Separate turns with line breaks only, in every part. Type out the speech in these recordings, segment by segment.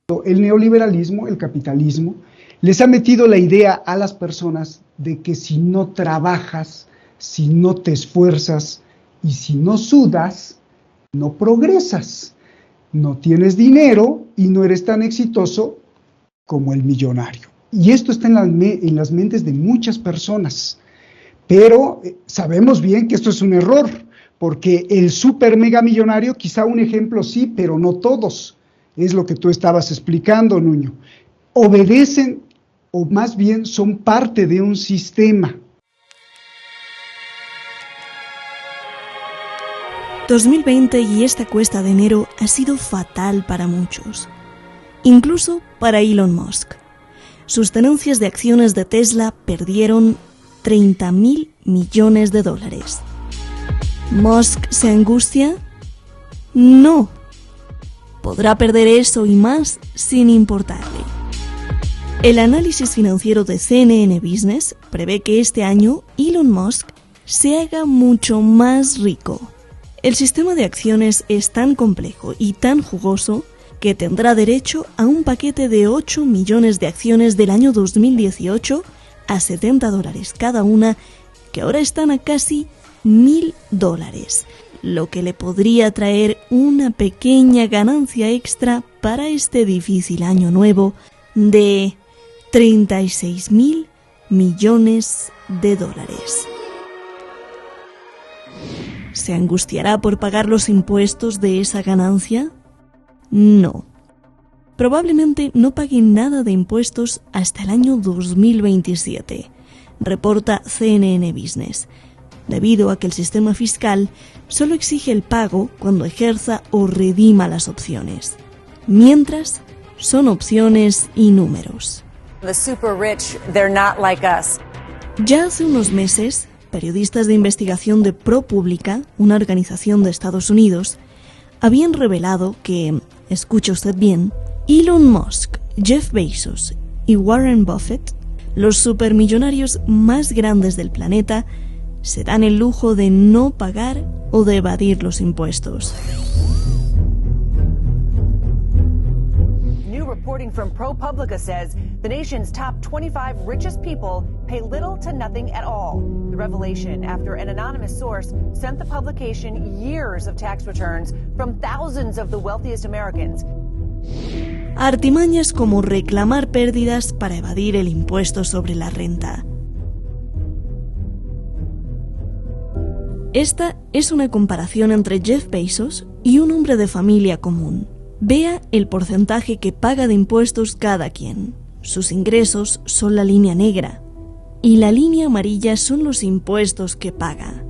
El neoliberalismo, el capitalismo, les ha metido la idea a las personas de que si no trabajas, si no te esfuerzas y si no sudas, no progresas, no tienes dinero y no eres tan exitoso como el millonario. Y esto está en las mentes de muchas personas, pero sabemos bien que esto es un error, porque el super mega millonario, quizá un ejemplo sí, pero no todos, es lo que tú estabas explicando, Nuño, obedecen o más bien son parte de un sistema.
2020 y esta cuesta de enero ha sido fatal para muchos, incluso para Elon Musk. Sus tenencias de acciones de Tesla perdieron $30.000 millones. ¿Musk se angustia? No. Podrá perder eso y más sin importarle. El análisis financiero de CNN Business prevé que este año Elon Musk se haga mucho más rico. El sistema de acciones es tan complejo y tan jugoso que tendrá derecho a un paquete de 8 millones de acciones del año 2018 a $70 cada una, que ahora están a casi $1.000, lo que le podría traer una pequeña ganancia extra para este difícil año nuevo de $36.000 millones. ¿Se angustiará por pagar los impuestos de esa ganancia? No. Probablemente no pague nada de impuestos hasta el año 2027, reporta CNN Business, debido a que el sistema fiscal solo exige el pago cuando ejerza o redima las opciones. Mientras, son opciones y números.
The super rich, they're not like us.
Ya hace unos meses, periodistas de investigación de ProPublica, una organización de Estados Unidos, habían revelado que, escuche usted bien, Elon Musk, Jeff Bezos y Warren Buffett, los supermillonarios más grandes del planeta, se dan el lujo de no pagar o de evadir los impuestos.
New reporting from ProPublica says the nation's top 25 richest people pay little to nothing at all. The revelation after an anonymous source sent the publication years of tax returns from thousands of the wealthiest Americans.
Artimañas como reclamar pérdidas para evadir el impuesto sobre la renta. Esta es una comparación entre Jeff Bezos y un hombre de familia común. Vea el porcentaje que paga de impuestos cada quien. Sus ingresos son la línea negra y la línea amarilla son los impuestos que paga.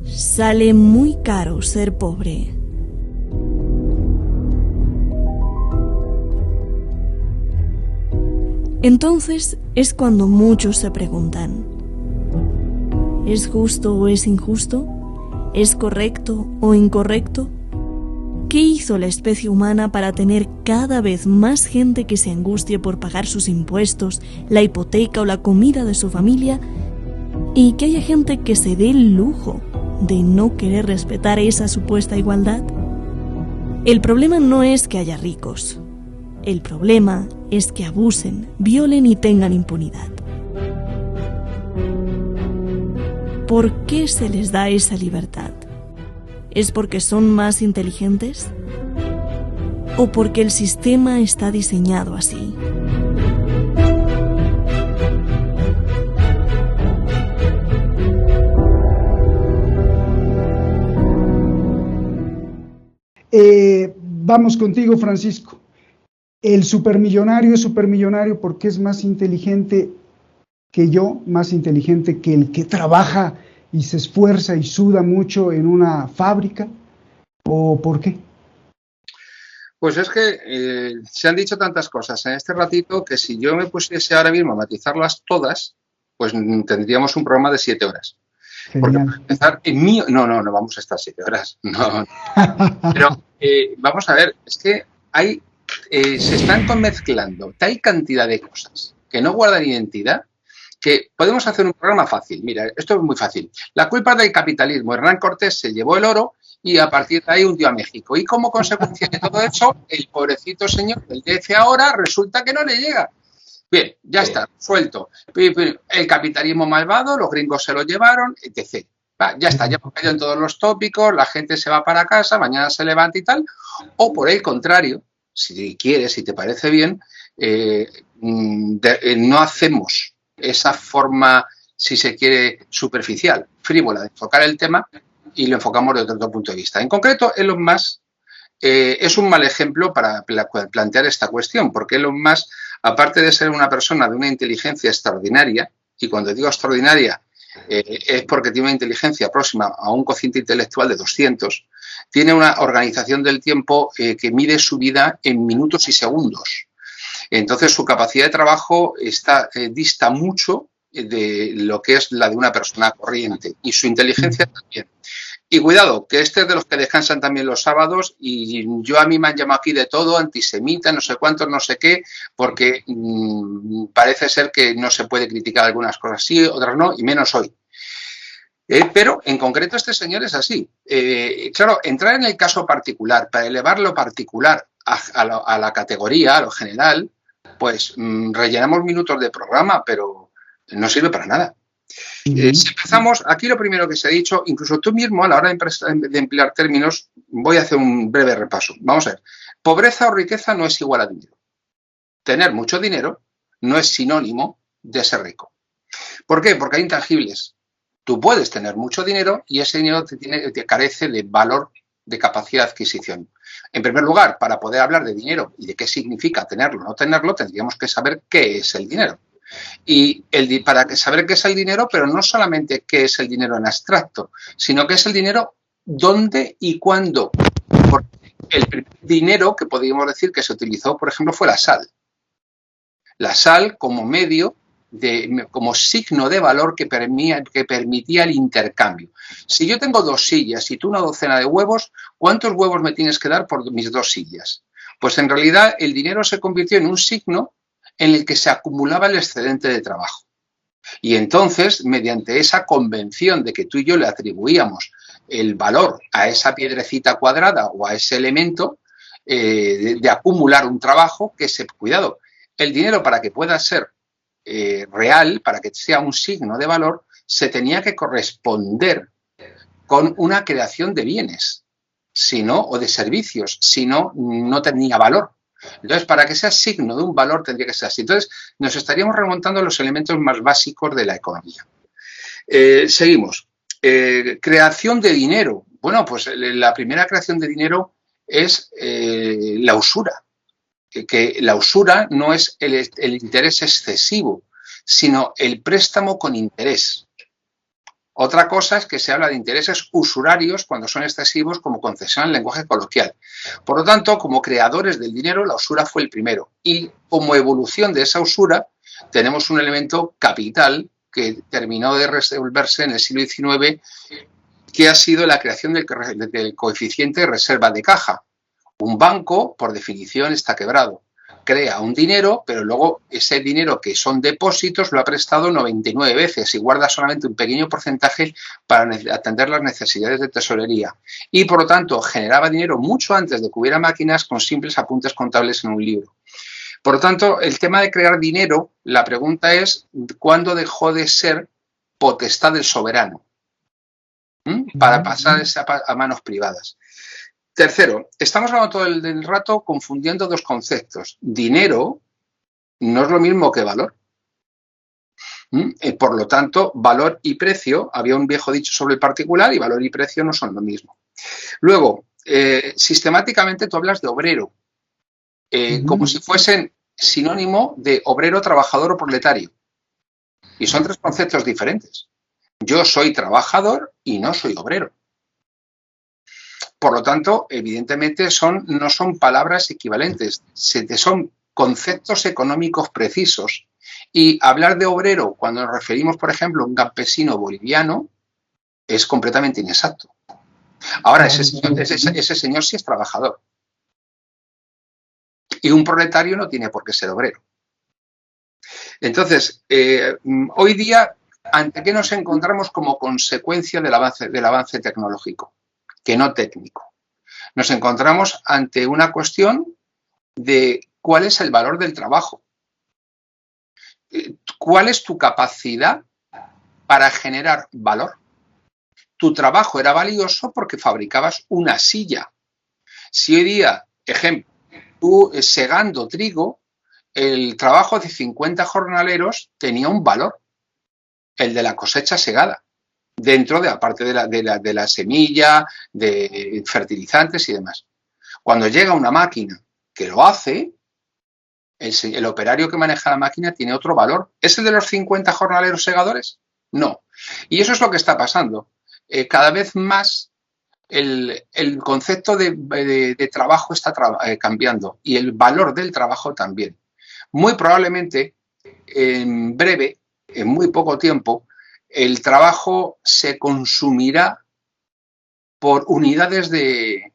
Sale muy caro ser pobre. Entonces es cuando muchos se preguntan: ¿es justo o es injusto? ¿Es correcto o incorrecto? ¿Qué hizo la especie humana para tener cada vez más gente que se angustie por pagar sus impuestos, la hipoteca o la comida de su familia? ¿Y que haya gente que se dé el lujo de no querer respetar esa supuesta igualdad? El problema no es que haya ricos. El problema es que abusen, violen y tengan impunidad. ¿Por qué se les da esa libertad? ¿Es porque son más inteligentes? ¿O porque el sistema está diseñado así?
Vamos contigo, Francisco. El supermillonario es supermillonario porque es más inteligente que yo, más inteligente que el que trabaja y se esfuerza y suda mucho en una fábrica, ¿o por qué?
Pues es que se han dicho tantas cosas en este ratito que si yo me pusiese ahora mismo a matizarlas todas, pues tendríamos un programa de 7 horas.
Genial.
Porque para empezar, no vamos a estar 7 horas, no. Pero vamos a ver, es que se están conmezclando tal cantidad de cosas que no guardan identidad, que podemos hacer un programa fácil. Mira, esto es muy fácil. La culpa es del capitalismo. Hernán Cortés se llevó el oro y a partir de ahí hundió a México. Y como consecuencia de todo eso, el pobrecito señor del DF ahora resulta que no le llega. Bien, ya está, suelto. El capitalismo malvado, los gringos se lo llevaron, etc. Ya está, ya hemos caído en todos los tópicos, la gente se va para casa, mañana se levanta y tal. O por el contrario, si quieres, si te parece bien, no hacemos esa forma, si se quiere, superficial, frívola de enfocar el tema y lo enfocamos desde otro punto de vista. En concreto, Elon Musk es un mal ejemplo para plantear esta cuestión, porque Elon Musk, aparte de ser una persona de una inteligencia extraordinaria, y cuando digo extraordinaria es porque tiene una inteligencia próxima a un cociente intelectual de 200, tiene una organización del tiempo que mide su vida en minutos y segundos. Entonces, su capacidad de trabajo dista mucho de lo que es la de una persona corriente, y su inteligencia también. Y cuidado, que este es de los que descansan también los sábados, y a mí me han llamado aquí de todo, antisemita, no sé cuántos, no sé qué, porque parece ser que no se puede criticar algunas cosas sí, otras no, y menos hoy. Pero en concreto este señor es así. Claro, entrar en el caso particular, para elevar lo particular a la categoría, a lo general, pues rellenamos minutos de programa, pero no sirve para nada. Si empezamos, aquí lo primero que se ha dicho, incluso tú mismo a la hora de emplear términos, voy a hacer un breve repaso. Vamos a ver, pobreza o riqueza no es igual a dinero. Tener mucho dinero no es sinónimo de ser rico. ¿Por qué? Porque hay intangibles. Tú puedes tener mucho dinero y ese dinero te carece de valor, de capacidad de adquisición. En primer lugar, para poder hablar de dinero y de qué significa tenerlo o no tenerlo, tendríamos que saber qué es el dinero. Y para saber qué es el dinero, pero no solamente qué es el dinero en abstracto, sino qué es el dinero, dónde y cuándo. Porque el primer dinero que podríamos decir que se utilizó, por ejemplo, fue la sal. La sal como medio, como signo de valor que permitía el intercambio. Si yo tengo 2 sillas y tú una docena de huevos, ¿cuántos huevos me tienes que dar por mis 2 sillas? Pues en realidad el dinero se convirtió en un signo en el que se acumulaba el excedente de trabajo. Y entonces, mediante esa convención de que tú y yo le atribuíamos el valor a esa piedrecita cuadrada o a ese elemento de acumular un trabajo, cuidado, el dinero para que pueda ser real, para que sea un signo de valor, se tenía que corresponder con una creación de bienes, o de servicios, si no, no tenía valor. Entonces, para que sea signo de un valor tendría que ser así. Entonces, nos estaríamos remontando a los elementos más básicos de la economía. Seguimos. Creación de dinero. Bueno, pues la primera creación de dinero es la usura. Que la usura no es el interés excesivo, sino el préstamo con interés. Otra cosa es que se habla de intereses usurarios cuando son excesivos como concesión en lenguaje coloquial. Por lo tanto, como creadores del dinero, la usura fue el primero. Y como evolución de esa usura, tenemos un elemento capital que terminó de resolverse en el siglo XIX, que ha sido la creación del coeficiente de reserva de caja. Un banco, por definición, está quebrado. Crea un dinero, pero luego ese dinero que son depósitos lo ha prestado 99 veces y guarda solamente un pequeño porcentaje para atender las necesidades de tesorería. Y, por lo tanto, generaba dinero mucho antes de que hubiera máquinas con simples apuntes contables en un libro. Por lo tanto, el tema de crear dinero, la pregunta es ¿cuándo dejó de ser potestad del soberano? Para pasar a manos privadas. Tercero, estamos hablando todo el rato confundiendo 2 conceptos. Dinero no es lo mismo que valor. Por lo tanto, valor y precio, había un viejo dicho sobre el particular y valor y precio no son lo mismo. Luego, sistemáticamente tú hablas de obrero, como si fuesen sinónimo de obrero, trabajador o proletario. Y son 3 conceptos diferentes. Yo soy trabajador y no soy obrero. Por lo tanto, evidentemente no son palabras equivalentes, son conceptos económicos precisos. Y hablar de obrero cuando nos referimos, por ejemplo, a un campesino boliviano es completamente inexacto. Ahora, ese señor sí es trabajador. Y un proletario no tiene por qué ser obrero. Entonces, hoy día, ¿ante qué nos encontramos como consecuencia del avance tecnológico? que no técnico. Nos encontramos ante una cuestión de cuál es el valor del trabajo. ¿Cuál es tu capacidad para generar valor? Tu trabajo era valioso porque fabricabas una silla. Si hoy día, ejemplo, tú segando trigo, el trabajo de 50 jornaleros tenía un valor, el de la cosecha segada, dentro de la parte de la semilla, de fertilizantes y demás. Cuando llega una máquina que lo hace, el operario que maneja la máquina tiene otro valor. ¿Es el de los 50 jornaleros segadores? No. Y eso es lo que está pasando. Cada vez más el concepto de trabajo está cambiando y el valor del trabajo también. Muy probablemente, en breve, en muy poco tiempo, el trabajo se consumirá por unidades de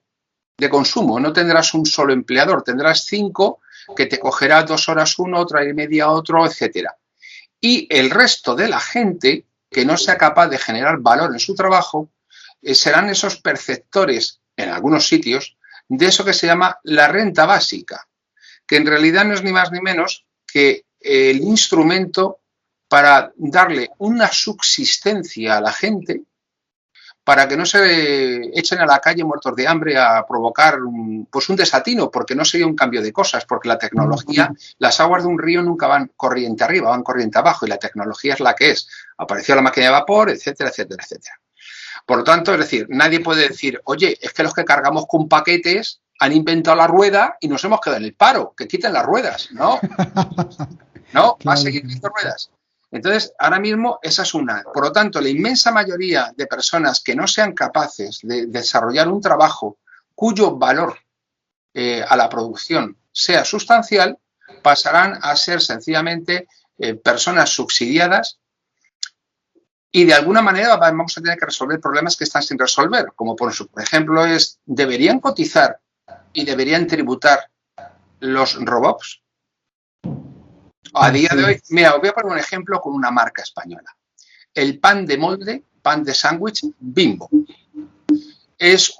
consumo. No tendrás un solo empleador, tendrás 5 que te cogerá 2 horas uno, otra y media otro, etcétera. Y el resto de la gente que no sea capaz de generar valor en su trabajo serán esos perceptores, en algunos sitios, de eso que se llama la renta básica, que en realidad no es ni más ni menos que el instrumento para darle una subsistencia a la gente para que no se echen a la calle muertos de hambre a provocar un desatino, porque no sería un cambio de cosas, porque la tecnología, las aguas de un río nunca van corriente arriba, van corriente abajo, y la tecnología es la que es. Apareció la máquina de vapor, etcétera, etcétera, etcétera. Por lo tanto, es decir, nadie puede decir, oye, es que los que cargamos con paquetes han inventado la rueda y nos hemos quedado en el paro, que quiten las ruedas. No, no, va a seguir teniendo ruedas. Entonces, ahora mismo esa es una. Por lo tanto, la inmensa mayoría de personas que no sean capaces de desarrollar un trabajo cuyo valor a la producción sea sustancial, pasarán a ser sencillamente personas subsidiadas y de alguna manera vamos a tener que resolver problemas que están sin resolver, como por ejemplo ¿deberían cotizar y deberían tributar los robots? A día de hoy, mira, os voy a poner un ejemplo con una marca española. El pan de molde, pan de sándwich, Bimbo.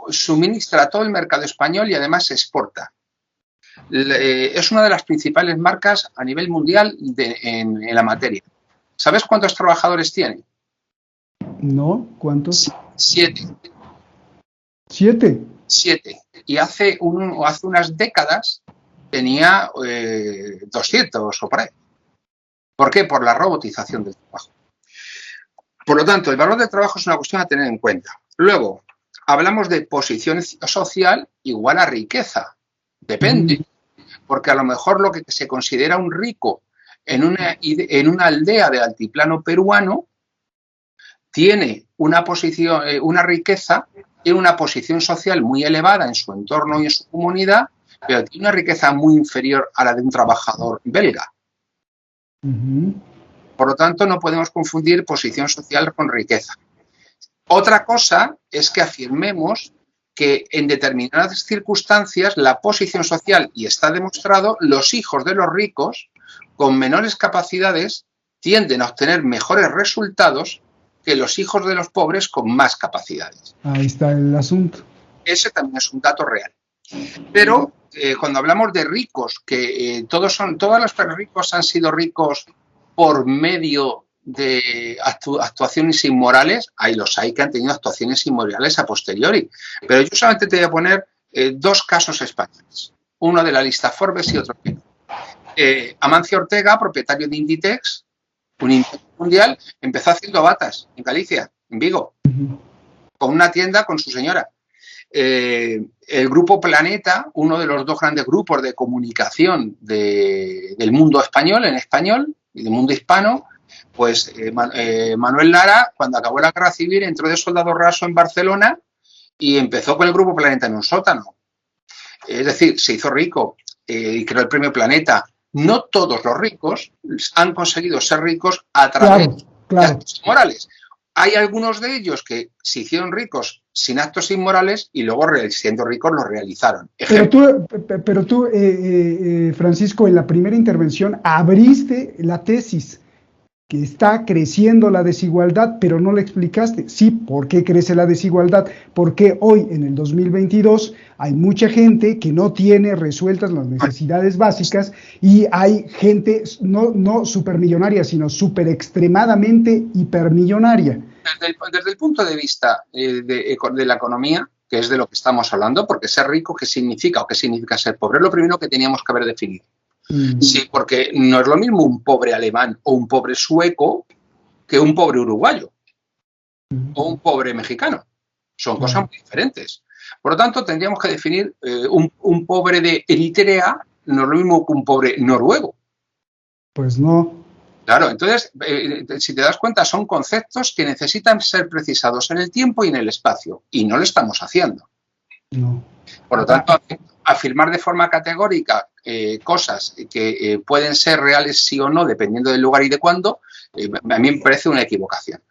Suministra a todo el mercado español y además se exporta. Es una de las principales marcas a nivel mundial en la materia. ¿Sabes cuántos trabajadores tiene?
No, ¿cuántos?
7.
7.
7. Y hace unas décadas tenía 200 o por ahí. ¿Por qué? Por la robotización del trabajo. Por lo tanto, el valor del trabajo es una cuestión a tener en cuenta. Luego, hablamos de posición social igual a riqueza. Depende. Porque a lo mejor lo que se considera un rico en una aldea del altiplano peruano tiene una riqueza, tiene una posición social muy elevada en su entorno y en su comunidad, pero tiene una riqueza muy inferior a la de un trabajador belga. Por lo tanto, no podemos confundir posición social con riqueza. Otra cosa es que afirmemos que en determinadas circunstancias la posición social, y está demostrado, los hijos de los ricos con menores capacidades tienden a obtener mejores resultados que los hijos de los pobres con más capacidades.
Ahí está el asunto.
Ese también es un dato real. Pero cuando hablamos de ricos, que todos los ricos han sido ricos por medio de actuaciones inmorales, hay que han tenido actuaciones inmorales a posteriori. Pero yo solamente te voy a poner 2 casos españoles, uno de la lista Forbes y otro que no. Amancio Ortega, propietario de Inditex, un imperio mundial, empezó haciendo batas en Galicia, en Vigo, con una tienda con su señora. El grupo Planeta, uno de los 2 grandes grupos de comunicación del mundo español, en español, y del mundo hispano, pues Manuel Lara, cuando acabó la guerra civil, entró de soldado raso en Barcelona y empezó con el grupo Planeta en un sótano. Es decir, se hizo rico y creó el premio Planeta. No todos los ricos han conseguido ser ricos a través de actos inmorales. Hay algunos de ellos que se hicieron ricos sin actos inmorales y luego, siendo ricos, lo realizaron.
Pero tú, Francisco, en la primera intervención abriste la tesis que está creciendo la desigualdad, pero no le explicaste. Sí, ¿por qué crece la desigualdad? Porque hoy, en el 2022, hay mucha gente que no tiene resueltas las necesidades básicas y hay gente no supermillonaria, sino super extremadamente hipermillonaria.
Desde el punto de vista de la economía, que es de lo que estamos hablando, porque ser rico, ¿qué significa o qué significa ser pobre? Es lo primero que teníamos que haber definido. Sí, porque no es lo mismo un pobre alemán o un pobre sueco que un pobre uruguayo o un pobre mexicano. Son cosas muy diferentes. Por lo tanto, tendríamos que definir un pobre de Eritrea no es lo mismo que un pobre noruego.
Pues no.
Claro, entonces, si te das cuenta, son conceptos que necesitan ser precisados en el tiempo y en el espacio, y no lo estamos haciendo.
No.
Por lo tanto, afirmar de forma categórica cosas que pueden ser reales sí o no, dependiendo del lugar y de cuándo, a mí me parece una equivocación.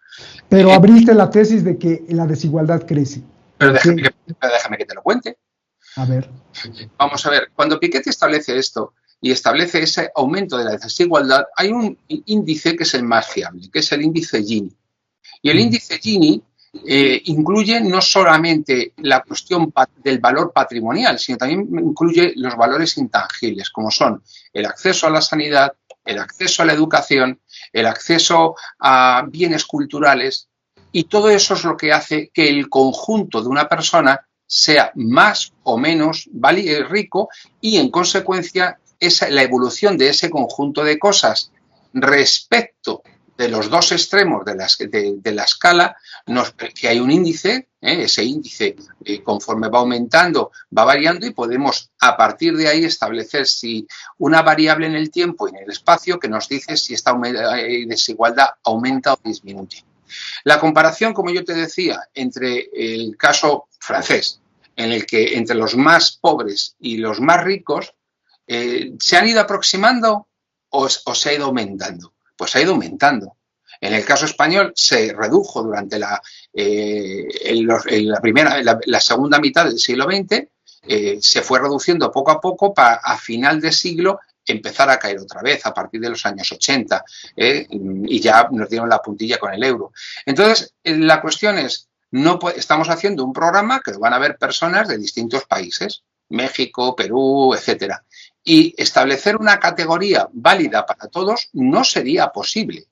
Pero abriste la tesis de que la desigualdad crece.
Pero déjame que te lo cuente.
A ver.
Vamos a ver, cuando Piketty establece esto y establece ese aumento de la desigualdad, hay un índice que es el más fiable, que es el índice Gini. Y el índice Gini incluye no solamente la cuestión del valor patrimonial, sino también incluye los valores intangibles, como son el acceso a la sanidad, el acceso a la educación, el acceso a bienes culturales, y todo eso es lo que hace que el conjunto de una persona sea más o menos rico y, en consecuencia, la evolución de ese conjunto de cosas respecto de los dos extremos de la escala, que hay un índice, ese índice conforme va aumentando, va variando, y podemos a partir de ahí establecer si una variable en el tiempo y en el espacio que nos dice si esta desigualdad aumenta o disminuye. La comparación, como yo te decía, entre el caso francés, en el que entre los más pobres y los más ricos se han ido aproximando o se ha ido aumentando. Pues ha ido aumentando. En el caso español se redujo durante la segunda mitad del siglo XX, se fue reduciendo poco a poco para a final de siglo empezar a caer otra vez a partir de los años 80 y ya nos dieron la puntilla con el euro. Entonces, la cuestión es, estamos haciendo un programa que lo van a ver personas de distintos países, México, Perú, etcétera. Y establecer una categoría válida para todos no sería posible.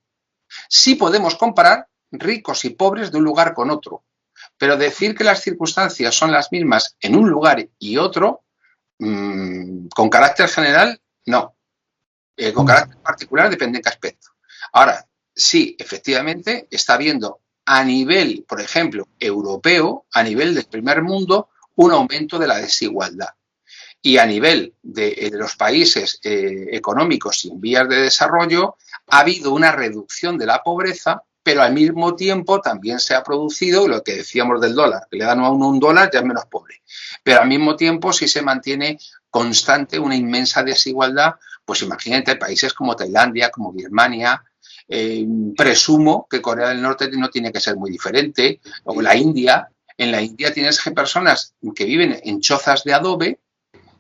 Sí podemos comparar ricos y pobres de un lugar con otro, pero decir que las circunstancias son las mismas en un lugar y otro, con carácter general, no. Con carácter particular depende de qué aspecto. Ahora, sí, efectivamente, está habiendo a nivel, por ejemplo, europeo, a nivel del primer mundo, un aumento de la desigualdad. Y a nivel de los países económicos y en vías de desarrollo ha habido una reducción de la pobreza, pero al mismo tiempo también se ha producido lo que decíamos del dólar, que le dan a uno $1 ya es menos pobre. Pero al mismo tiempo sí se mantiene constante una inmensa desigualdad, pues imagínate países como Tailandia, como Birmania, presumo que Corea del Norte no tiene que ser muy diferente, o la India. En la India tienes personas que viven en chozas de adobe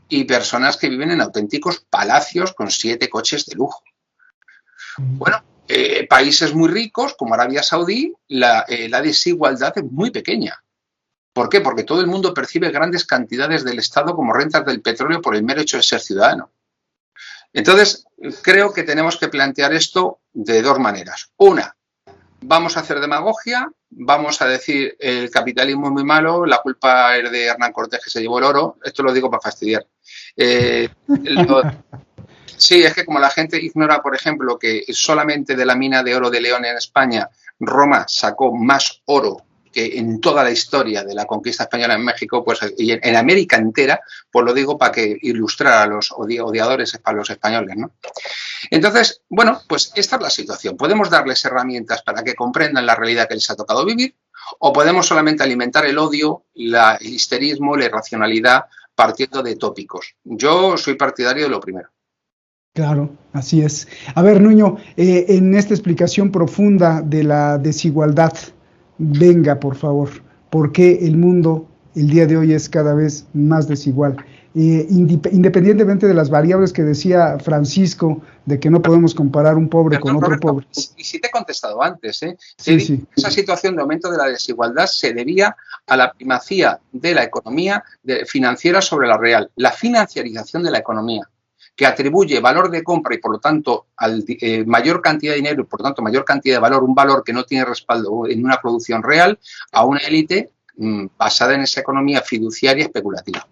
y personas que viven en auténticos palacios con 7 coches de lujo. Bueno, países muy ricos como Arabia Saudí, la desigualdad es muy pequeña. ¿Por qué? Porque todo el mundo percibe grandes cantidades del Estado como rentas del petróleo por el mero hecho de ser ciudadano. Entonces, creo que tenemos que plantear esto de dos maneras. Una, vamos a hacer demagogia, vamos a decir el capitalismo es muy malo, la culpa es de Hernán Cortés que se llevó el oro. Esto lo digo para fastidiar. Sí, es que como la gente ignora, por ejemplo, que solamente de la mina de oro de León en España, Roma sacó más oro que en toda la historia de la conquista española en México, pues y en América entera, pues lo digo para que ilustrar a los odiadores, a los españoles, ¿no? Entonces, bueno, pues esta es la situación. Podemos darles herramientas para que comprendan la realidad que les ha tocado vivir, o podemos solamente alimentar el odio, el histerismo, la irracionalidad, partiendo de tópicos. Yo soy partidario de lo primero.
Claro, así es. A ver, Nuño, en esta explicación profunda de la desigualdad, venga, por favor, ¿por qué el mundo el día de hoy es cada vez más desigual? independientemente de las variables que decía Francisco, de que no podemos comparar un pobre con otro pobre.
Y sí te he contestado antes,
Sí.
Esa situación de aumento de la desigualdad se debía a la primacía de la economía financiera sobre la real, la financiarización de la economía, que atribuye valor de compra y por lo tanto mayor cantidad de dinero y por lo tanto mayor cantidad de valor, un valor que no tiene respaldo en una producción real, a una élite basada en esa economía fiduciaria especulativa.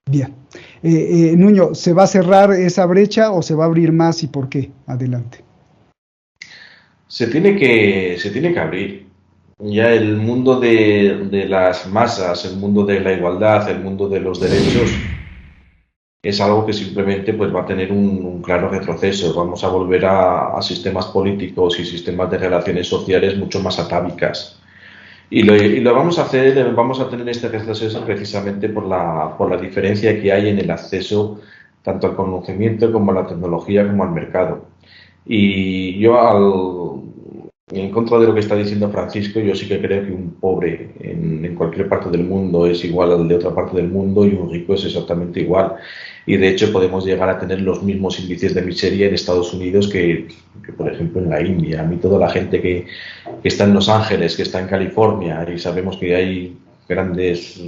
Bien. Nuño, ¿se va a cerrar esa brecha o se va a abrir más y por qué? Adelante.
Se tiene que abrir. Ya el mundo de las masas, el mundo de la igualdad, el mundo de los derechos, es algo que simplemente pues, va a tener un claro retroceso. Vamos a volver a sistemas políticos y sistemas de relaciones sociales mucho más atávicas. Y lo vamos a hacer, vamos a tener este retroceso precisamente por la diferencia que hay en el acceso tanto al conocimiento como a la tecnología como al mercado. Y yo en contra de lo que está diciendo Francisco, yo sí que creo que un pobre en cualquier parte del mundo es igual al de otra parte del mundo y un rico es exactamente igual. Y de hecho podemos llegar a tener los mismos índices de miseria en Estados Unidos que por ejemplo en la India. A mí toda la gente que está en Los Ángeles, que está en California, y sabemos que hay grandes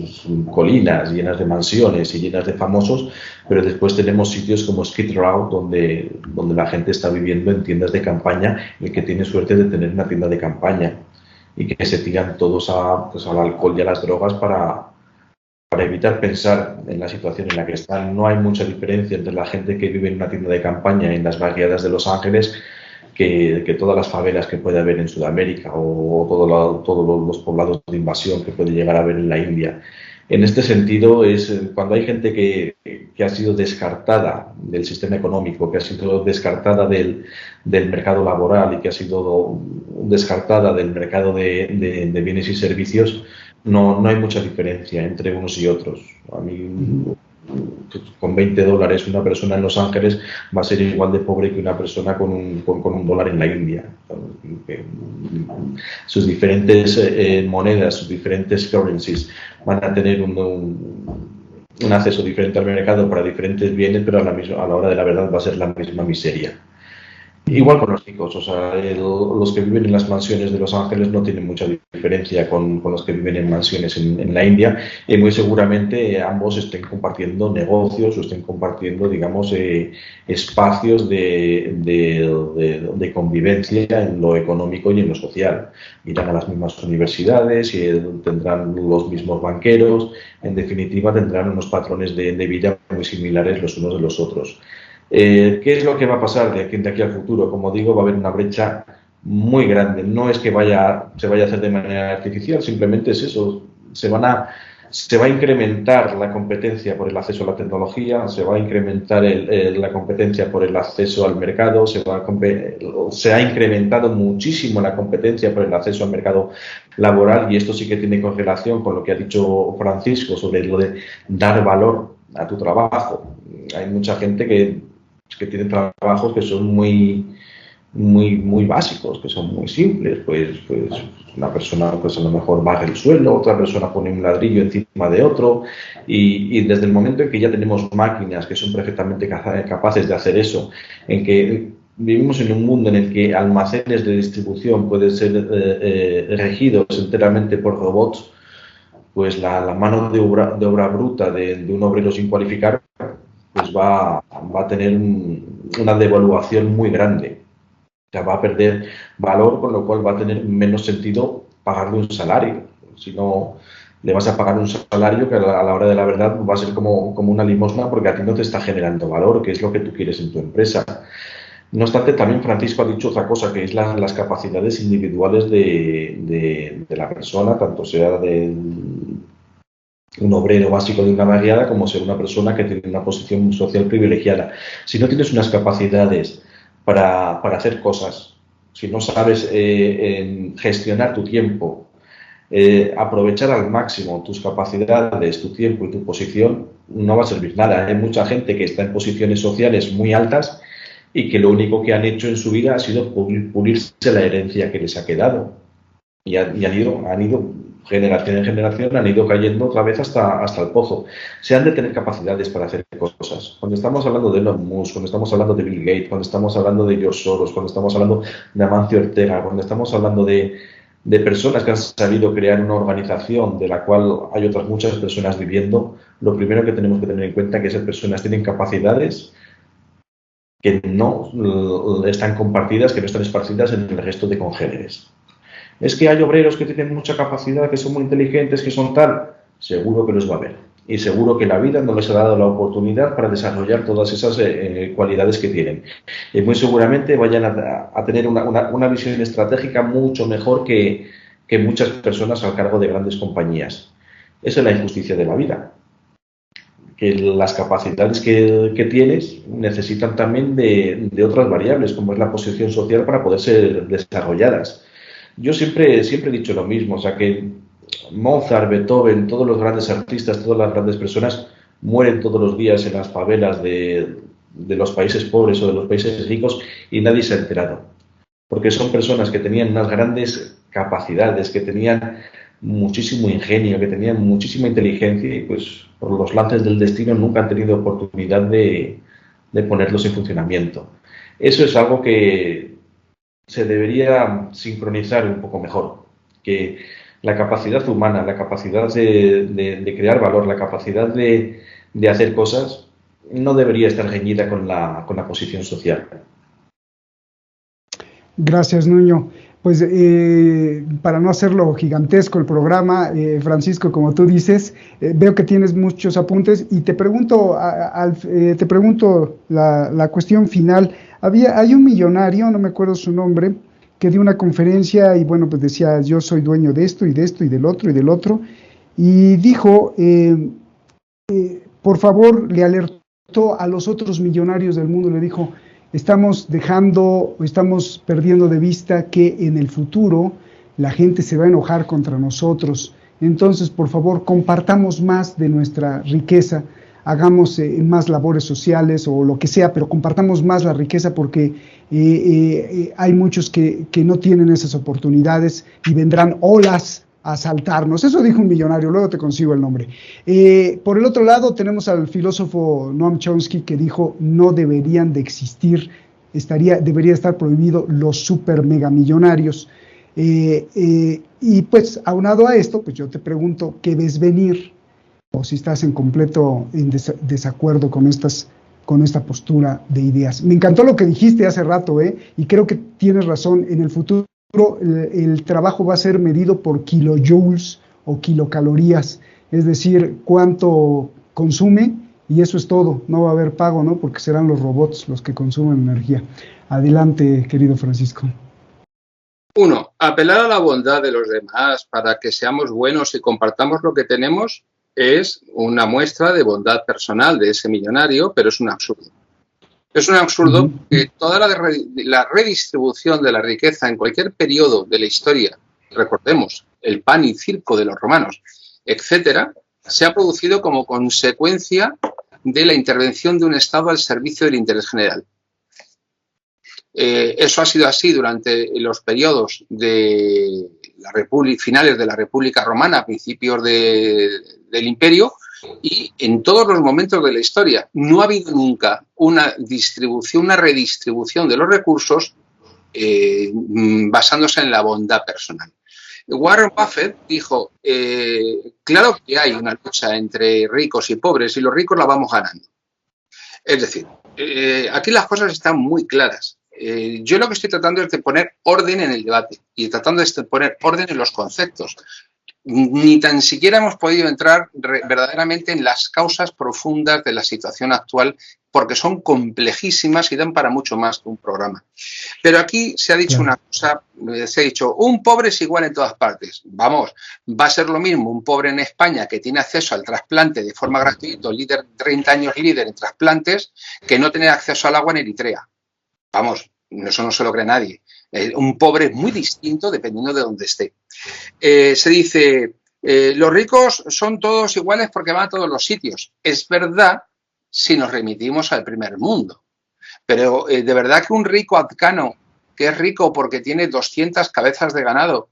colinas llenas de mansiones y llenas de famosos, pero después tenemos sitios como Skid Row donde la gente está viviendo en tiendas de campaña, el que tiene suerte de tener una tienda de campaña, y que se tiran todos al alcohol y a las drogas para evitar pensar en la situación en la que están. No hay mucha diferencia entre la gente que vive en una tienda de campaña en las barriadas de Los Ángeles que todas las favelas que puede haber en Sudamérica o todos los poblados de invasión que puede llegar a haber en la India. En este sentido, es cuando hay gente que ha sido descartada del sistema económico, que ha sido descartada del mercado laboral y que ha sido descartada del mercado de bienes y servicios, no hay mucha diferencia entre unos y otros. A mí, con $20 una persona en Los Ángeles va a ser igual de pobre que una persona con un dólar en la India. Sus diferentes monedas, sus diferentes currencies van a tener un acceso diferente al mercado para diferentes bienes, pero a la hora de la verdad va a ser la misma miseria. Igual con los ricos, o sea, los que viven en las mansiones de Los Ángeles no tienen mucha diferencia con los que viven en mansiones en la India, y muy seguramente ambos estén compartiendo negocios o estén compartiendo, digamos, espacios de convivencia en lo económico y en lo social. Irán a las mismas universidades y tendrán los mismos banqueros, en definitiva tendrán unos patrones de vida muy similares los unos de los otros. ¿Qué es lo que va a pasar de aquí al futuro? Como digo, va a haber una brecha muy grande. No es que se vaya a hacer de manera artificial, simplemente es eso. Se va a incrementar la competencia por el acceso a la tecnología, se va a incrementar la competencia por el acceso al mercado, se ha incrementado muchísimo la competencia por el acceso al mercado laboral, y esto sí que tiene correlación con lo que ha dicho Francisco sobre lo de dar valor a tu trabajo. Hay mucha gente que tiene trabajos que son muy básicos, que son muy simples, pues una persona pues a lo mejor barre el suelo, otra persona pone un ladrillo encima de otro, y desde el momento en que ya tenemos máquinas que son perfectamente capaces de hacer eso, en que vivimos en un mundo en el que almacenes de distribución pueden ser regidos enteramente por robots, pues la mano de obra bruta de un obrero sin cualificar pues va a tener una devaluación muy grande. O sea, va a perder valor, con lo cual va a tener menos sentido pagarle un salario. Si no le vas a pagar un salario que a la hora de la verdad va a ser como una limosna, porque a ti no te está generando valor, que es lo que tú quieres en tu empresa. No obstante, también Francisco ha dicho otra cosa, que es las capacidades individuales de la persona, tanto sea un obrero básico de una barriada como ser una persona que tiene una posición social privilegiada. Si no tienes unas capacidades para hacer cosas, si no sabes gestionar tu tiempo, aprovechar al máximo tus capacidades, tu tiempo y tu posición, no va a servir nada. Hay mucha gente que está en posiciones sociales muy altas y que lo único que han hecho en su vida ha sido pulirse la herencia que les ha quedado. Y han ido generación en generación han ido cayendo otra vez hasta el pozo. Se han de tener capacidades para hacer cosas. Cuando estamos hablando de Elon Musk, cuando estamos hablando de Bill Gates, cuando estamos hablando de George Soros, cuando estamos hablando de Amancio Ortega, cuando estamos hablando de personas que han sabido crear una organización de la cual hay otras muchas personas viviendo, lo primero que tenemos que tener en cuenta es que esas personas tienen capacidades que no están compartidas, que no están esparcidas en el resto de congéneres. Es que hay obreros que tienen mucha capacidad, que son muy inteligentes, que son tal. Seguro que los va a haber. Y seguro que la vida no les ha dado la oportunidad para desarrollar todas esas cualidades que tienen. Y muy seguramente vayan a tener una visión estratégica mucho mejor que muchas personas al cargo de grandes compañías. Esa es la injusticia de la vida. Que las capacidades que tienes necesitan también de otras variables, como es la posición social, para poder ser desarrolladas. Yo siempre he dicho lo mismo, o sea que Mozart, Beethoven, todos los grandes artistas, todas las grandes personas mueren todos los días en las favelas de los países pobres o de los países ricos y nadie se ha enterado. Porque son personas que tenían unas grandes capacidades, que tenían muchísimo ingenio, que tenían muchísima inteligencia y pues por los lances del destino nunca han tenido oportunidad de ponerlos en funcionamiento. Eso es algo que se debería sincronizar un poco mejor, que la capacidad humana, la capacidad de crear valor, la capacidad de hacer cosas no debería estar reñida con la posición social.
Gracias, Nuño. Pues para no hacerlo gigantesco el programa, Francisco, como tú dices, veo que tienes muchos apuntes y te pregunto, la cuestión final. Hay un millonario, no me acuerdo su nombre, que dio una conferencia y bueno, pues decía, yo soy dueño de esto y de esto y del otro y del otro, y dijo, por favor, le alertó a los otros millonarios del mundo, le dijo, estamos perdiendo de vista que en el futuro la gente se va a enojar contra nosotros. Entonces, por favor, compartamos más de nuestra riqueza, hagamos más labores sociales o lo que sea, pero compartamos más la riqueza porque hay muchos que no tienen esas oportunidades y vendrán olas a asaltarnos. Eso dijo un millonario, luego te consigo el nombre. Por el otro lado tenemos al filósofo Noam Chomsky que dijo no deberían de existir, debería estar prohibido los super mega millonarios. Y pues aunado a esto, pues yo te pregunto, ¿qué ves venir? O si estás en completo desacuerdo con esta postura de ideas. Me encantó lo que dijiste hace rato, y creo que tienes razón. En el futuro el trabajo va a ser medido por kilojoules o kilocalorías, es decir, cuánto consume y eso es todo. No va a haber pago, ¿no? Porque serán los robots los que consumen energía. Adelante, querido Francisco.
1. Apelar a la bondad de los demás para que seamos buenos y compartamos lo que tenemos es una muestra de bondad personal de ese millonario, pero es un absurdo. Es un absurdo que toda la redistribución de la riqueza en cualquier periodo de la historia, recordemos, el pan y circo de los romanos, etcétera, se ha producido como consecuencia de la intervención de un Estado al servicio del interés general. Eso ha sido así durante los periodos de la República, finales de la República Romana, principios del Imperio, y en todos los momentos de la historia. No ha habido nunca una redistribución de los recursos basándose en la bondad personal. Warren Buffett dijo, claro que hay una lucha entre ricos y pobres y los ricos la vamos ganando. Es decir, aquí las cosas están muy claras. Yo lo que estoy tratando es de poner orden en el debate y tratando de poner orden en los conceptos. Ni tan siquiera hemos podido entrar verdaderamente en las causas profundas de la situación actual porque son complejísimas y dan para mucho más que un programa. Pero aquí se ha dicho una cosa, se ha dicho, un pobre es igual en todas partes. Vamos, va a ser lo mismo un pobre en España que tiene acceso al trasplante de forma gratuita, 30 años líder en trasplantes, que no tener acceso al agua en Eritrea. Vamos, eso no se lo cree nadie. Un pobre es muy distinto dependiendo de dónde esté. Se dice, los ricos son todos iguales porque van a todos los sitios. Es verdad si nos remitimos al primer mundo. Pero de verdad que un rico afgano, que es rico porque tiene 200 cabezas de ganado,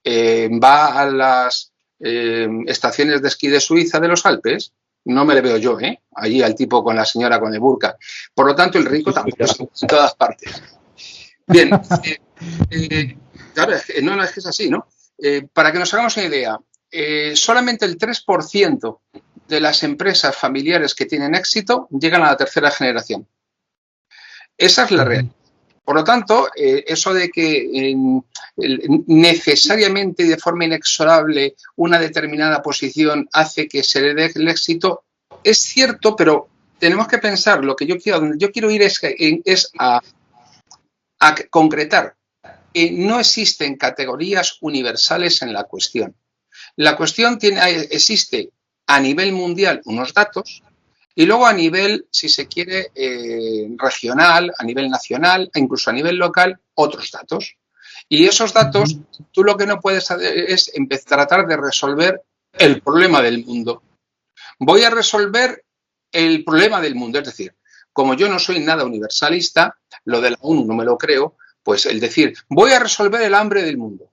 va a las estaciones de esquí de Suiza de los Alpes, no me le veo yo, allí al tipo con la señora con el burka. Por lo tanto, el rico tampoco es en todas partes. Bien, claro, es que es así, ¿no? Para que nos hagamos una idea, solamente el 3% de las empresas familiares que tienen éxito llegan a la tercera generación. Esa es la realidad. Por lo tanto, eso de que necesariamente y de forma inexorable una determinada posición hace que se le dé el éxito, es cierto, pero tenemos que pensar, donde yo quiero ir es a concretar. No existen categorías universales en la cuestión. La cuestión existe a nivel mundial unos datos y luego a nivel, si se quiere, regional, a nivel nacional e incluso a nivel local, otros datos. Y esos datos, tú lo que no puedes hacer es tratar de resolver el problema del mundo. Voy a resolver el problema del mundo, es decir, como yo no soy nada universalista, lo de la ONU no me lo creo, pues el decir, voy a resolver el hambre del mundo.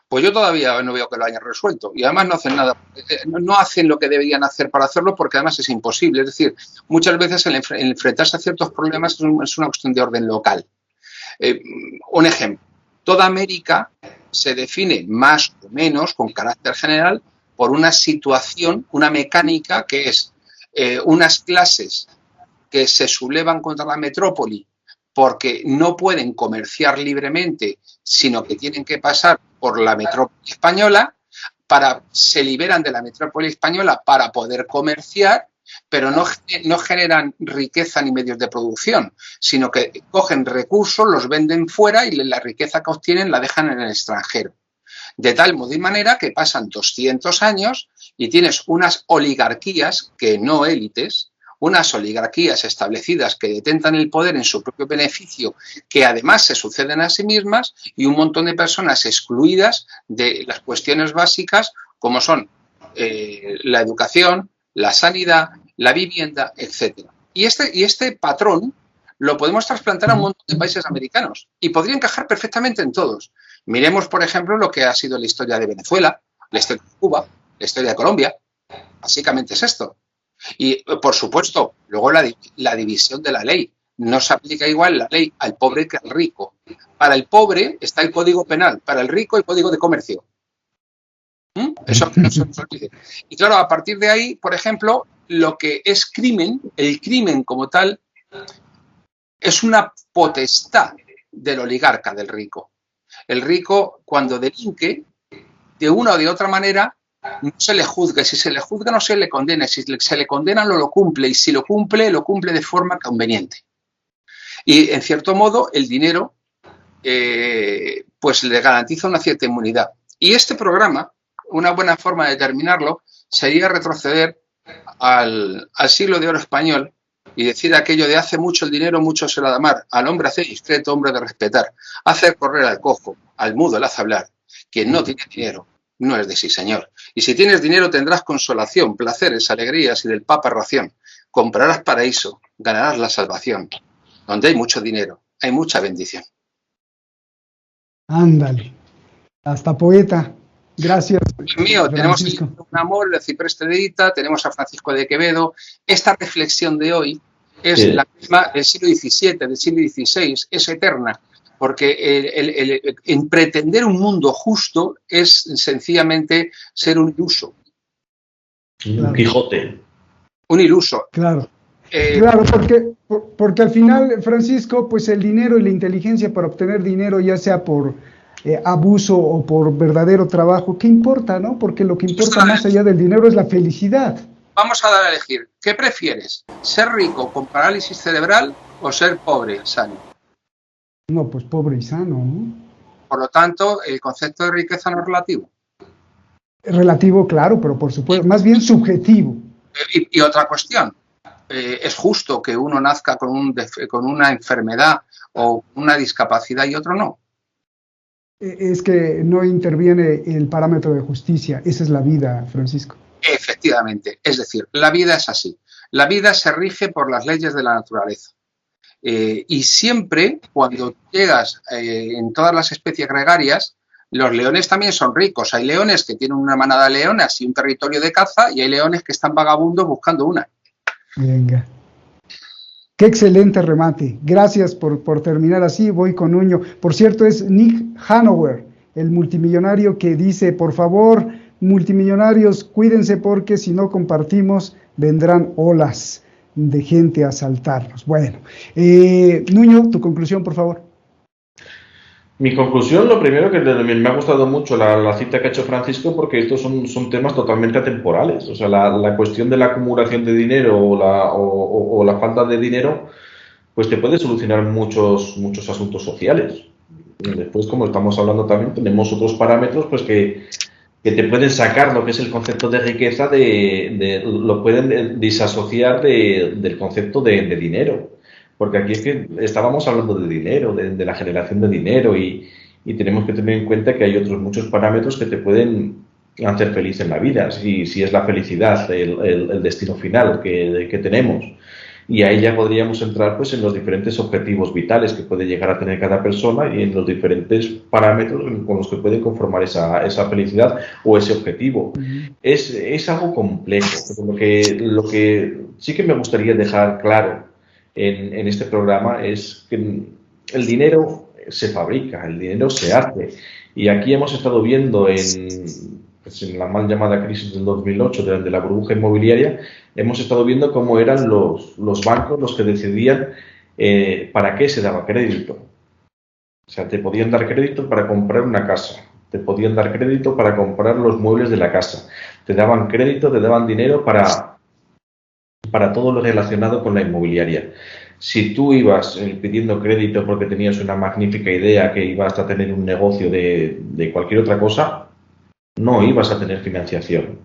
Pues yo todavía no veo que lo hayan resuelto y además no hacen nada, no hacen lo que deberían hacer para hacerlo porque además es imposible. Es decir, muchas veces el enfrentarse a ciertos problemas es una cuestión de orden local. Un ejemplo, toda América se define más o menos con carácter general por una situación, una mecánica que es unas clases que se sublevan contra la metrópoli porque no pueden comerciar libremente, sino que tienen que pasar por la metrópoli española, se liberan de la metrópoli española para poder comerciar, pero no generan riqueza ni medios de producción, sino que cogen recursos, los venden fuera y la riqueza que obtienen la dejan en el extranjero. De tal modo y manera que pasan 200 años y tienes unas oligarquías, que no élites, unas oligarquías establecidas que detentan el poder en su propio beneficio, que además se suceden a sí mismas, y un montón de personas excluidas de las cuestiones básicas como son la educación, la sanidad, la vivienda, etc. Y este patrón lo podemos trasplantar a un montón de países americanos y podría encajar perfectamente en todos. Miremos, por ejemplo, lo que ha sido la historia de Venezuela, la historia de Cuba, la historia de Colombia. Básicamente es esto. Y, por supuesto, luego la división de la ley. No se aplica igual la ley al pobre que al rico. Para el pobre está el Código Penal, para el rico el Código de Comercio. Eso no se nos olvide. Y claro, a partir de ahí, por ejemplo, lo que es crimen, el crimen como tal, es una potestad del oligarca, del rico. El rico, cuando delinque, de una o de otra manera, no se le juzga. Si se le juzga, no se le condena. Si se le condena, no lo cumple. Y si lo cumple de forma conveniente. Y, en cierto modo, el dinero pues le garantiza una cierta inmunidad. Y este programa, una buena forma de terminarlo, sería retroceder al siglo de oro español y decir aquello de hace mucho el dinero, mucho se lo da mar. Al hombre hace discreto, hombre de respetar. Hacer correr al cojo, al mudo le hace hablar. Quien no tiene dinero no es de sí, señor. Y si tienes dinero tendrás consolación, placeres, alegrías y del papa ración. Comprarás paraíso, ganarás la salvación. Donde hay mucho dinero, hay mucha bendición.
Ándale. Hasta poeta. Gracias.
Mío, tenemos un amor, el cipreste de Ita, tenemos a Francisco de Quevedo. Esta reflexión de hoy es la misma del siglo XVII, del siglo XVI, es eterna. Porque en pretender un mundo justo es sencillamente ser un iluso.
Un Quijote.
Un iluso.
Claro. Claro, porque al final, Francisco, pues el dinero y la inteligencia para obtener dinero, ya sea por abuso o por verdadero trabajo, ¿qué importa, no? Porque lo que importa más allá del dinero es la felicidad.
Vamos a dar a elegir. ¿Qué prefieres? ¿Ser rico con parálisis cerebral o ser pobre, sano?
No, pues pobre y sano, ¿no?
Por lo tanto, el concepto de riqueza no es relativo.
Relativo, claro, pero por supuesto, más bien subjetivo.
Y otra cuestión, ¿es justo que uno nazca con una enfermedad o una discapacidad y otro no?
Es que no interviene el parámetro de justicia, esa es la vida, Francisco.
Efectivamente, es decir, la vida es así. La vida se rige por las leyes de la naturaleza. Y siempre, cuando llegas en todas las especies gregarias, los leones también son ricos. Hay leones que tienen una manada de leones y un territorio de caza, y hay leones que están vagabundos buscando una.
Venga. Qué excelente remate. Gracias por terminar así. Voy con Nuño. Por cierto, es Nick Hanover, el multimillonario, que dice, por favor, multimillonarios, cuídense porque si no compartimos, vendrán olas de gente a asaltarnos. Bueno, Nuño, tu conclusión, por favor.
Mi conclusión, lo primero, que me ha gustado mucho la cita que ha hecho Francisco, porque estos son temas totalmente atemporales. O sea, la cuestión de la acumulación de dinero o la falta de dinero, pues te puede solucionar muchos asuntos sociales. Después, como estamos hablando también, tenemos otros parámetros pues que te pueden sacar lo que es el concepto de riqueza, lo pueden disasociar del concepto de dinero. Porque aquí es que estábamos hablando de dinero, de la generación de dinero, y tenemos que tener en cuenta que hay otros muchos parámetros que te pueden hacer feliz en la vida, si es la felicidad el destino final que tenemos. Y ahí ya podríamos entrar pues en los diferentes objetivos vitales que puede llegar a tener cada persona y en los diferentes parámetros con los que puede conformar esa felicidad o ese objetivo. Es algo complejo, pero lo que sí que me gustaría dejar claro en este programa es que el dinero se fabrica, el dinero se hace, y aquí hemos estado viendo en la mal llamada crisis del 2008 de la burbuja inmobiliaria, hemos estado viendo cómo eran los bancos los que decidían para qué se daba crédito. O sea, te podían dar crédito para comprar una casa, te podían dar crédito para comprar los muebles de la casa, te daban crédito, te daban dinero para todo lo relacionado con la inmobiliaria. Si tú ibas pidiendo crédito porque tenías una magnífica idea que ibas a tener un negocio de cualquier otra cosa, no ibas a tener financiación.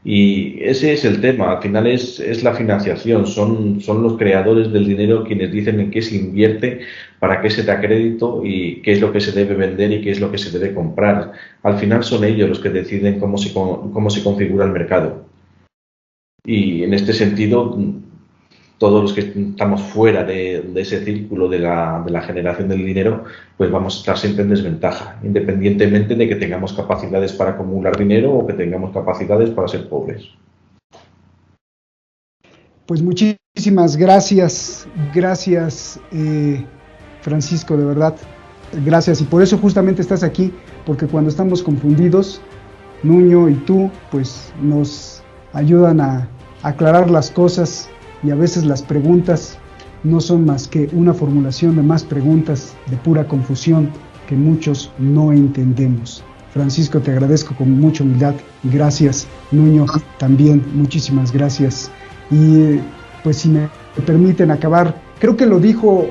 Y ese es el tema, al final es la financiación, son los creadores del dinero quienes dicen en qué se invierte, para qué se da crédito y qué es lo que se debe vender y qué es lo que se debe comprar. Al final son ellos los que deciden cómo se configura el mercado. Y en este sentido, todos los que estamos fuera de ese círculo de la generación del dinero, pues vamos a estar siempre en desventaja, independientemente de que tengamos capacidades para acumular dinero o que tengamos capacidades para ser pobres.
Pues muchísimas gracias, Francisco, de verdad, gracias, y por eso justamente estás aquí, porque cuando estamos confundidos, Nuño y tú, pues nos ayudan a aclarar las cosas, y a veces las preguntas no son más que una formulación de más preguntas de pura confusión que muchos no entendemos. Francisco, te agradezco con mucha humildad. Gracias. Nuño, también muchísimas gracias. Y pues si me permiten acabar, creo que lo dijo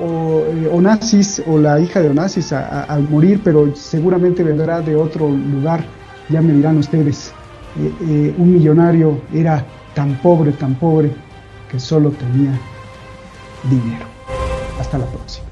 Onassis o la hija de Onassis al morir, pero seguramente vendrá de otro lugar, ya me dirán ustedes. Un millonario era tan pobre, que solo tenía dinero. Hasta la próxima.